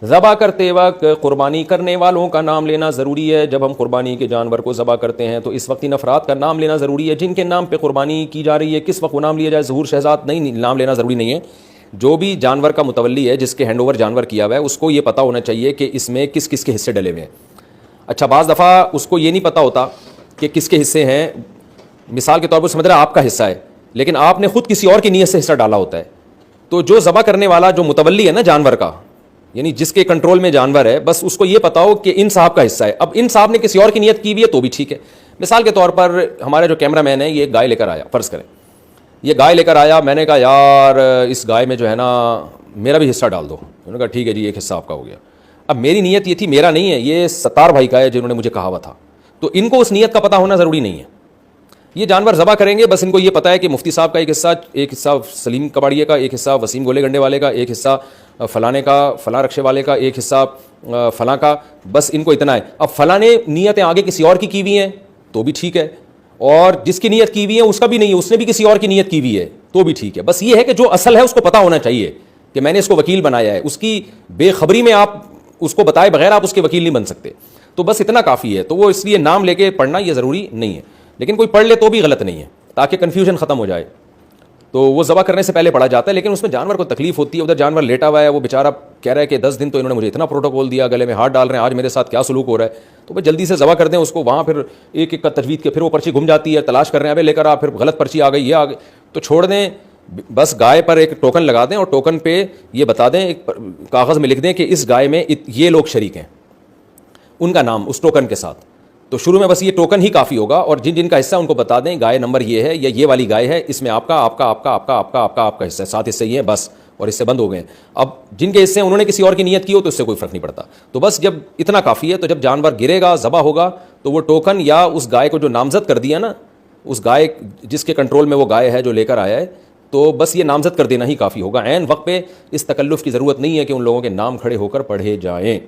ذبح کرتے وقت قربانی کرنے والوں کا نام لینا ضروری ہے. جب ہم قربانی کے جانور کو ذبح کرتے ہیں تو اس وقت ان افراد کا نام لینا ضروری ہے جن کے نام پہ قربانی کی جا رہی ہے. کس وقت وہ نام لیا جائے؟ ظہور شہزاد نہیں, نام لینا ضروری نہیں ہے. جو بھی جانور کا متولی ہے, جس کے ہینڈ اوور جانور کیا ہوا ہے, اس کو یہ پتہ ہونا چاہیے کہ اس میں کس کس کے حصے ڈلے ہوئے ہیں. اچھا, بعض دفعہ اس کو یہ نہیں پتہ ہوتا کہ کس کے حصے ہیں. مثال کے طور پر سمجھ رہا آپ کا حصہ ہے, لیکن آپ نے خود کسی اور کی نیت سے حصہ ڈالا ہوتا ہے. تو جو ذبح کرنے والا جو متولی ہے نا جانور کا, یعنی جس کے کنٹرول میں جانور ہے, بس اس کو یہ پتا ہو کہ ان صاحب کا حصہ ہے. اب ان صاحب نے کسی اور کی نیت کی بھی ہے تو بھی ٹھیک ہے. مثال کے طور پر ہمارے جو کیمرہ مین ہے, یہ ایک گائے لے کر آیا, فرض کریں یہ گائے لے کر آیا, میں نے کہا یار اس گائے میں جو ہے نا میرا بھی حصہ ڈال دو. انہوں نے کہا ٹھیک ہے جی, ایک حصہ آپ کا ہو گیا. اب میری نیت یہ تھی, میرا نہیں ہے, یہ ستار بھائی کا ہے جنہوں نے مجھے کہا ہوا تھا. تو ان کو اس نیت کا پتہ ہونا ضروری نہیں ہے. یہ جانور ذبح کریں گے, بس ان کو یہ پتہ ہے کہ مفتی صاحب کا ایک حصہ سلیم کباڑیے کا, ایک حصہ وسیم گولے گنڈے والے کا, ایک حصہ فلانے کا, فلاں رکشے والے کا, ایک حصہ فلاں کا. بس ان کو اتنا ہے. اب فلاں نے نیتیں آگے کسی اور کی ہوئی ہیں تو بھی ٹھیک ہے, اور جس کی نیت کی ہوئی ہے اس کا بھی نہیں ہے, اس نے بھی کسی اور کی نیت کی ہوئی ہے تو بھی ٹھیک ہے. بس یہ ہے کہ جو اصل ہے اس کو پتہ ہونا چاہیے کہ میں نے اس کو وکیل بنایا ہے. اس کی بے خبری میں آپ اس کو بتائے بغیر آپ اس کے وکیل نہیں بن سکتے. تو بس اتنا کافی ہے. تو وہ اس لیے نام لے کے پڑھنا یہ ضروری نہیں ہے, لیکن کوئی پڑھ لے تو بھی غلط نہیں ہے تاکہ کنفیوژن ختم ہو جائے. تو وہ ذبح کرنے سے پہلے پڑھا جاتا ہے, لیکن اس میں جانور کو تکلیف ہوتی ہے. ادھر جانور لیٹا ہوا ہے, وہ بیچارہ کہہ رہا ہے کہ 10 دن تو انہوں نے مجھے اتنا پروٹوکول دیا, گلے میں ہاتھ ڈال رہے ہیں, آج میرے ساتھ کیا سلوک ہو رہا ہے. تو بھائی جلدی سے ذبح کر دیں اس کو. وہاں پھر ایک ایک کا تجوید کے پھر وہ پرچی گھم جاتی ہے, تلاش کر رہے ہیں ابے لے کر آ, پھر غلط پرچی آ گئی, یہ آ گئی. تو چھوڑ دیں, بس گائے پر ایک ٹوکن لگا دیں اور ٹوکن پہ یہ بتا دیں, ایک کاغذ میں لکھ دیں کہ اس گائے میں یہ لوگ شریک ہیں, ان کا نام اس ٹوکن کے ساتھ. تو شروع میں بس یہ ٹوکن ہی کافی ہوگا, اور جن جن کا حصہ ان کو بتا دیں گائے نمبر یہ ہے یا یہ والی گائے ہے, اس میں آپ کا آپ کا آپ کا آپ کا آپ کا آپ کا آپ کا حصہ ہے, 7 حصے ہی ہیں بس, اور اس سے بند ہو گئے. اب جن کے حصے انہوں نے کسی اور کی نیت کی ہو تو اس سے کوئی فرق نہیں پڑتا. تو بس جب اتنا کافی ہے, تو جب جانور گرے گا, ذبح ہوگا, تو وہ ٹوکن یا اس گائے کو جو نامزد کر دیا نا, اس گائے جس کے کنٹرول میں وہ گائے ہے جو لے کر آیا ہے, تو بس یہ نامزد کر دینا ہی کافی ہوگا. عین وقت پہ اس تکلف کی ضرورت نہیں ہے کہ ان لوگوں کے نام کھڑے ہو کر پڑھے جائیں.